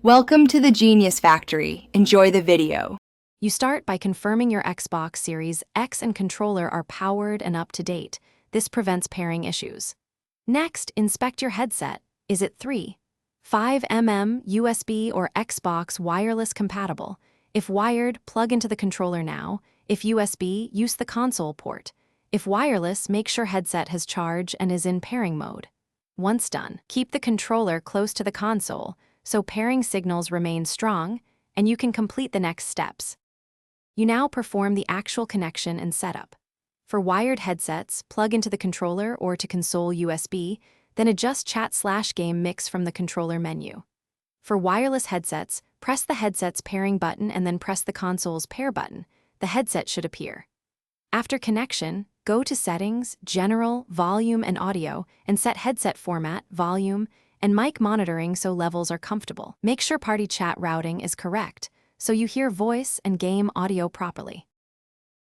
Welcome to the Genius Factory. Enjoy the video. You start by confirming your Xbox Series X and controller are powered and up to date. This prevents pairing issues. Next, inspect your headset. Is it 3.5 USB or Xbox wireless compatible? If wired, plug into the controller now. If USB, use the console port. If wireless, make sure headset has charge and is in pairing mode. Once done, keep the controller close to the console so pairing signals remain strong and you can complete the next steps. You now perform the actual connection and setup. For wired headsets, plug into the controller or to console USB, then adjust chat/game mix from the controller menu. For wireless headsets, press the headset's pairing button and then press the console's pair button. The headset should appear. After connection, go to Settings, General, Volume and Audio, and set headset format, volume, and mic monitoring so levels are comfortable. Make sure party chat routing is correct, so you hear voice and game audio properly.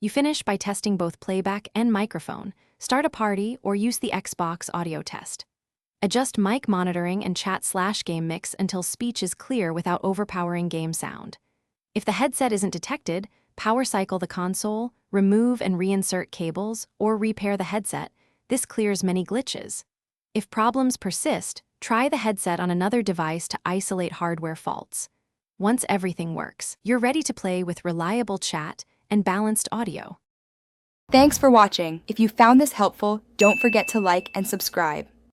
You finish by testing both playback and microphone. Start a party or use the Xbox audio test. Adjust mic monitoring and chat/game mix until speech is clear without overpowering game sound. If the headset isn't detected, power cycle the console, remove and reinsert cables, or repair the headset. This clears many glitches. If problems persist, try the headset on another device to isolate hardware faults. Once everything works, you're ready to play with reliable chat and balanced audio. Thanks for watching. If you found this helpful, don't forget to like and subscribe.